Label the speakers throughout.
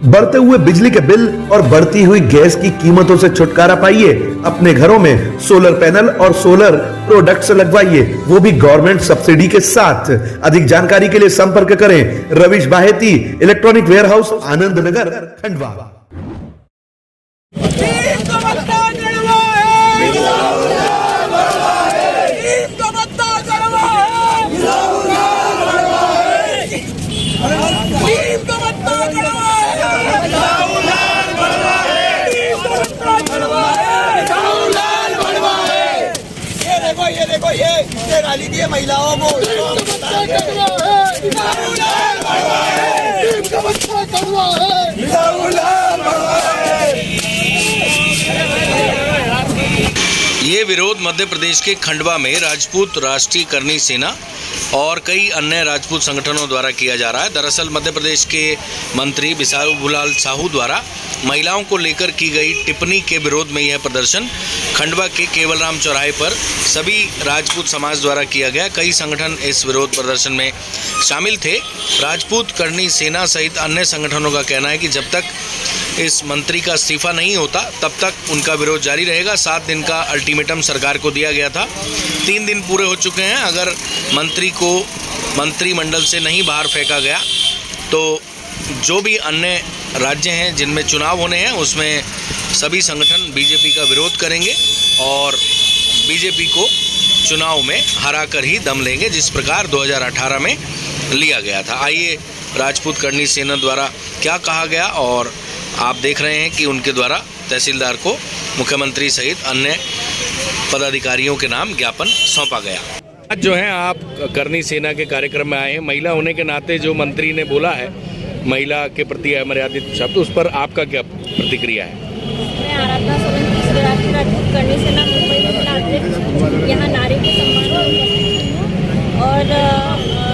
Speaker 1: बढ़ते हुए बिजली के बिल और बढ़ती हुई गैस की कीमतों से छुटकारा पाइए। अपने घरों में सोलर पैनल और सोलर प्रोडक्ट्स लगवाइए, वो भी गवर्नमेंट सब्सिडी के साथ। अधिक जानकारी के लिए संपर्क करें रविश बाहेती, इलेक्ट्रॉनिक वेयरहाउस, आनंद नगर, खंडवा।
Speaker 2: ये देखो ये रैली दी है महिलाओं को।
Speaker 3: ये विरोध मध्य प्रदेश के खंडवा में राजपूत राष्ट्रीय करनी सेना और कई अन्य राजपूत संगठनों द्वारा किया जा रहा है। दरअसल मध्य प्रदेश के मंत्री बिसाहुलाल साहू द्वारा महिलाओं को लेकर की गई टिप्पणी के विरोध में यह प्रदर्शन खंडवा के केवलराम चौराहे पर सभी राजपूत समाज द्वारा किया गया। कई संगठन इस विरोध प्रदर्शन में शामिल थे। राजपूत करनी सेना सहित अन्य संगठनों का कहना है कि जब तक इस मंत्री का इस्तीफा नहीं होता तब तक उनका विरोध जारी रहेगा। 7 दिन का अल्टीमेटम सरकार को दिया गया था, 3 दिन पूरे हो चुके हैं। अगर मंत्री को मंत्रिमंडल से नहीं बाहर फेंका गया तो जो भी अन्य राज्य हैं जिनमें चुनाव होने हैं उसमें सभी संगठन बीजेपी का विरोध करेंगे और बीजेपी को चुनाव में हरा कर ही दम लेंगे, जिस प्रकार 2018 में लिया गया था। आइए राजपूत करनी सेना द्वारा क्या कहा गया और आप देख रहे हैं कि उनके द्वारा तहसीलदार को मुख्यमंत्री सहित अन्य पदाधिकारियों के नाम ज्ञापन सौंपा गया। आज जो है आप करनी सेना के कार्यक्रम में आए हैं, महिला होने के नाते जो मंत्री ने बोला है महिला के प्रति अमर्यादित शब्द, उस पर आपका क्या प्रतिक्रिया है?
Speaker 4: मैं आराधना सोलंकी, राष्ट्रीय राजपूत करनी सेना मुंबई महिला अध्यक्ष, यहाँ नारी के सम्मान में और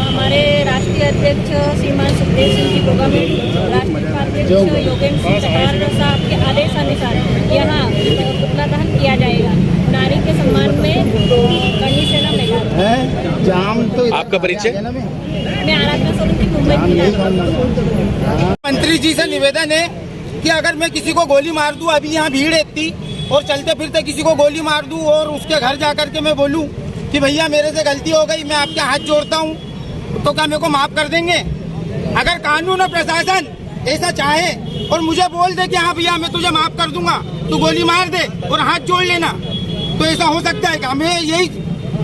Speaker 4: हमारे राष्ट्रीय अध्यक्ष श्रीमान सुखदेव सिंह जी गोगा में, राष्ट्रीय उपाध्यक्ष योगेंद्र सिंह चकार साहब के आदेशानुसार यहाँ पुतला दहन किया जाएगा नारी के सम्मान में। करनी सेना महिला।
Speaker 3: आपका परिचय?
Speaker 4: मैं आराधना सोलंकी, मुंबई।
Speaker 2: मंत्री जी से निवेदन है कि अगर मैं किसी को गोली मार दूं, अभी यहाँ भीड़ इतनी, और चलते फिरते किसी को गोली मार दूं और उसके घर जाकर के मैं बोलूं कि भैया मेरे से गलती हो गई, मैं आपके हाथ जोड़ता हूं, तो क्या मेरे को माफ कर देंगे? अगर कानून और प्रशासन ऐसा चाहे और मुझे बोल दे कि हाँ भैया मैं तुझे माफ कर दूंगा, तू गोली मार दे और हाथ जोड़ लेना, तो ऐसा हो सकता है? हमें यही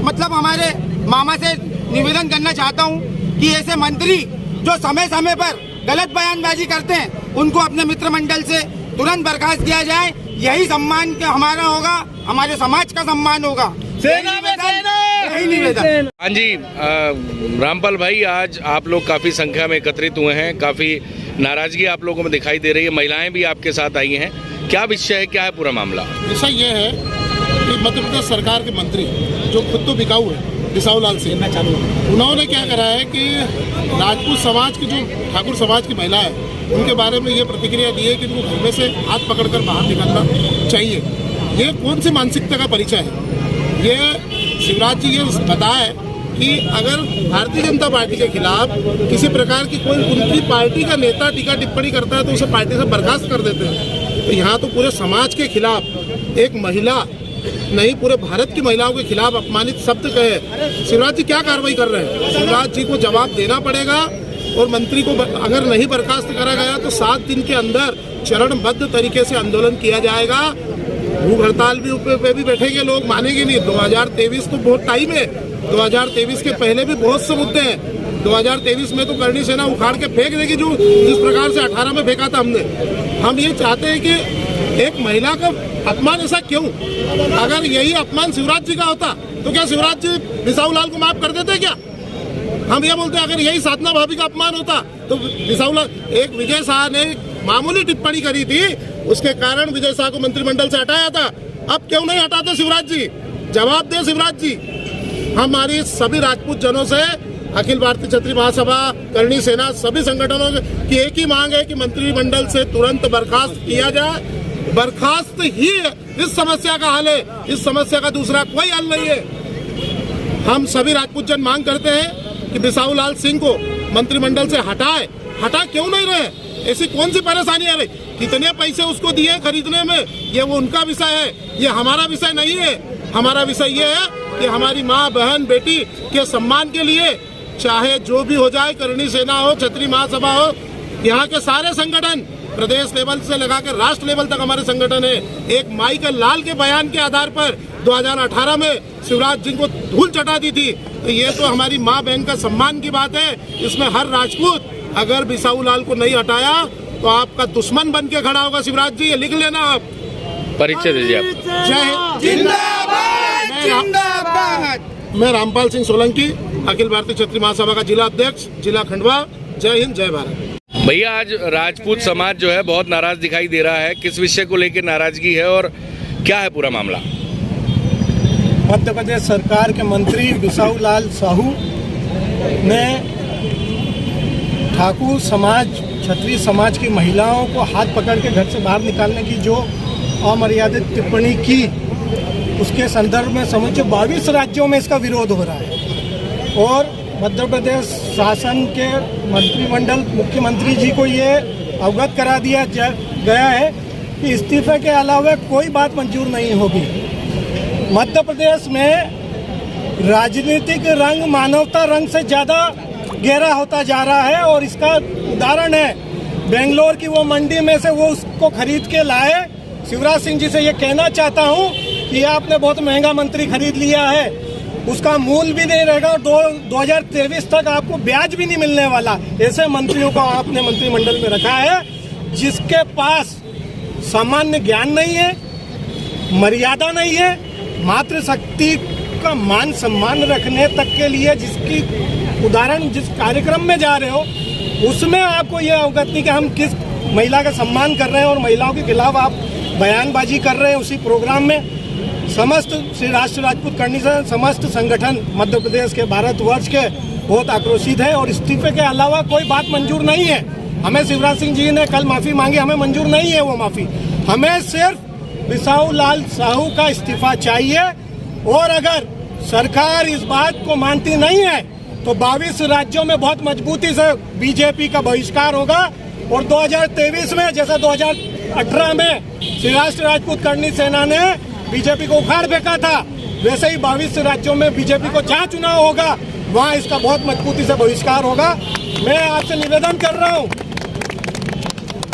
Speaker 2: मतलब हमारे मामा से निवेदन करना चाहता हूँ कि ऐसे मंत्री जो समय समय पर गलत बयानबाजी करते हैं उनको अपने मित्र मंडल से तुरंत बर्खास्त किया जाए। यही सम्मान हमारा होगा, हमारे समाज का सम्मान होगा। सेना में सेना, यही निवेदन।
Speaker 3: हाँ जी, रामपाल भाई, आज आप लोग काफ़ी संख्या में एकत्रित हुए हैं, काफ़ी नाराजगी आप लोगों में दिखाई दे रही है, महिलाएं भी आपके साथ आई हैं, क्या विषय है, क्या है पूरा मामला?
Speaker 5: ऐसा ये है कि मध्य प्रदेश सरकार के मंत्री जो खुद तो बिकाऊ है, बिसाहुलाल सिंह, उन्होंने क्या करा है कि राजपूत समाज की जो ठाकुर समाज की महिला है उनके बारे में ये प्रतिक्रिया दी है कि उनको घर में से हाथ पकड़कर बाहर निकलना चाहिए। ये कौन सी मानसिकता का परिचय है? ये शिवराज जी ये बताया कि अगर भारतीय जनता पार्टी के खिलाफ किसी प्रकार की कोई उनकी पार्टी का नेता टीका टिप्पणी करता है तो उसे पार्टी से बर्खास्त कर देते हैं। तो यहाँ तो पूरे समाज के खिलाफ एक महिला नहीं, पूरे भारत की महिलाओं के खिलाफ अपमानित शब्द कहे। शिवराज जी क्या कार्रवाई कर रहे हैं? शिवराज जी को जवाब देना पड़ेगा और मंत्री को अगर नहीं बर्खास्त करा गया तो 7 दिन के अंदर चरणबद्ध तरीके से आंदोलन किया जाएगा। भूख हड़ताल पे भी बैठेंगे लोग, मानेंगे नहीं। 2023 तो बहुत टाइम है, 2023 के पहले भी बहुत से मुद्दे हैं। 2023 में तो करनी सेना उखाड़ के फेंक देगी जो जिस प्रकार से 18 में फेंका था हमने। हम ये चाहते हैं कि एक महिला का अपमान ऐसा क्यों? अगर यही अपमान शिवराज जी का होता तो क्या शिवराज जी बिसाहुलाल को माफ कर देते क्या? हम ये बोलते हैं अगर यही साधना भाभी का अपमान होता तो बिसाहुलाल, एक विजय शाह ने मामूली टिप्पणी करी थी, उसके कारण विजय शाह को मंत्रिमंडल से हटाया था। अब क्यों नहीं हटाते शिवराज जी? जवाब दे शिवराज जी। हमारी सभी राजपूत जनों से, अखिल भारतीय क्षत्रिय महासभा, करनी सेना, सभी संगठनों की एक ही मांग है कि मंत्रिमंडल से तुरंत बर्खास्त किया जाए। बर्खास्त ही इस समस्या का हल है, इस समस्या का दूसरा कोई हल नहीं है। हम सभी राजपूत जन मांग करते हैं कि बिसाहुलाल सिंह को मंत्रिमंडल से हटा क्यों नहीं रहे? ऐसी कौन सी परेशानी आ रही, कितने पैसे उसको दिए खरीदने में, ये वो उनका विषय है, ये हमारा विषय नहीं है। हमारा विषय ये है कि हमारी माँ बहन बेटी के सम्मान के लिए चाहे जो भी हो जाए, करणी सेना हो, क्षत्रिय महासभा हो, यहाँ के सारे संगठन प्रदेश लेवल से लगा कर राष्ट्र लेवल तक हमारे संगठन है। एक माइकल लाल के बयान के आधार पर 2018 में शिवराज जी को धूल चटा दी थी, तो ये तो हमारी माँ बहन का सम्मान की बात है। इसमें हर राजपूत अगर बिसाऊ लाल को नहीं हटाया तो आपका दुश्मन बन के खड़ा होगा। शिवराज जी ये लिख लेना आप।
Speaker 3: परिचय दीजिए आप।
Speaker 5: जय हिंद। मैं रामपाल सिंह सोलंकी, अखिल भारतीय क्षत्रिय महासभा का जिला अध्यक्ष, जिला खंडवा। जय हिंद, जय भारत।
Speaker 3: भैया आज राजपूत समाज जो है बहुत नाराज दिखाई दे रहा है, किस विषय को लेकर नाराजगी है और क्या है पूरा मामला?
Speaker 6: मध्य प्रदेश सरकार के मंत्री बिसाऊ लाल साहू ने ठाकुर समाज, क्षत्रिय समाज की महिलाओं को हाथ पकड़ के घर से बाहर निकालने की जो अमर्यादित टिप्पणी की, उसके संदर्भ में समूचे 22 राज्यों में इसका विरोध हो रहा है। और मध्य प्रदेश शासन के मंत्रिमंडल मुख्यमंत्री जी को ये अवगत करा दिया गया है कि इस्तीफे के अलावा कोई बात मंजूर नहीं होगी। मध्य प्रदेश में राजनीतिक रंग मानवता रंग से ज़्यादा गहरा होता जा रहा है और इसका उदाहरण है बेंगलोर की वो मंडी में से वो उसको खरीद के लाए। शिवराज सिंह जी से ये कहना चाहता हूँ कि आपने बहुत महंगा मंत्री खरीद लिया है, उसका मूल भी नहीं रहेगा और 2023 तक आपको ब्याज भी नहीं मिलने वाला। ऐसे मंत्रियों को आपने मंत्रिमंडल में रखा है जिसके पास सामान्य ज्ञान नहीं है, मर्यादा नहीं है, मातृशक्ति का मान सम्मान रखने तक के लिए जिसकी उदाहरण जिस कार्यक्रम में जा रहे हो उसमें आपको यह अवगत नहीं कि हम किस महिला का सम्मान कर रहे हैं और महिलाओं के खिलाफ आप बयानबाजी कर रहे हैं। उसी प्रोग्राम में समस्त श्री राष्ट्रीय राजपूत करणी से समस्त संगठन मध्य प्रदेश के भारतवर्ष के बहुत आक्रोशित है और इस्तीफे के अलावा कोई बात मंजूर नहीं है। हमें शिवराज सिंह जी ने कल माफ़ी मांगी, हमें मंजूर नहीं है वो माफ़ी। हमें सिर्फ बिसाऊ लाल साहू का इस्तीफा चाहिए और अगर सरकार इस बात को मानती नहीं है तो 22 राज्यों में बहुत मजबूती से बीजेपी का बहिष्कार होगा और 2023 में जैसे 2018 में श्री राष्ट्रीय राजपूत करणी सेना ने बीजेपी को उखाड़ फेंका था, वैसे ही 22 राज्यों में बीजेपी को जहां चुनाव होगा वहां इसका बहुत मजबूती से बहिष्कार होगा। मैं आपसे निवेदन कर रहा हूं,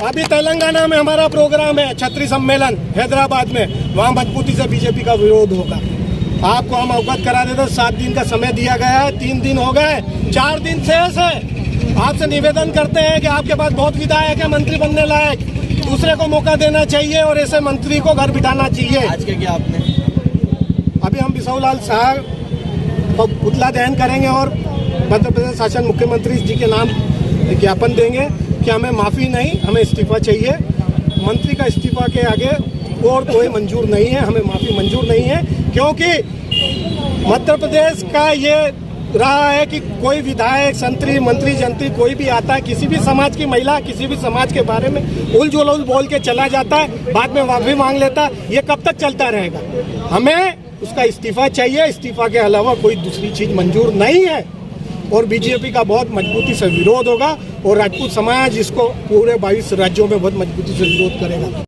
Speaker 6: अभी तेलंगाना में हमारा प्रोग्राम है क्षत्रिय सम्मेलन हैदराबाद में, वहां मजबूती से बीजेपी का विरोध होगा। आपको हम अवगत करा देते, 7 दिन का समय दिया गया है, 3 दिन हो गए, 4 दिन शेष है। आपसे निवेदन करते हैं कि आपके पास बहुत विधायक है मंत्री बनने लायक, दूसरे को मौका देना चाहिए और ऐसे मंत्री को घर बिठाना चाहिए।
Speaker 2: आज के क्या आपने
Speaker 6: अभी हम बिसाऊ लाल साहब को पुतला दहन करेंगे और मध्य प्रदेश शासन मुख्यमंत्री जी के नाम ज्ञापन देंगे कि हमें माफ़ी नहीं, हमें इस्तीफा चाहिए। मंत्री का इस्तीफा के आगे और कोई मंजूर नहीं है, हमें माफ़ी मंजूर नहीं है, क्योंकि मध्य प्रदेश का ये रहा है कि कोई विधायक मंत्री जंत्री कोई भी आता है, किसी भी समाज की महिला किसी भी समाज के बारे में उलझुल बोल के चला जाता है, बाद में माफी मांग लेता है। ये कब तक चलता रहेगा? हमें उसका इस्तीफा चाहिए, इस्तीफा के अलावा कोई दूसरी चीज मंजूर नहीं है और बीजेपी का बहुत मजबूती से विरोध होगा और राजपूत समाज इसको पूरे 22 राज्यों में बहुत मजबूती से विरोध करेगा।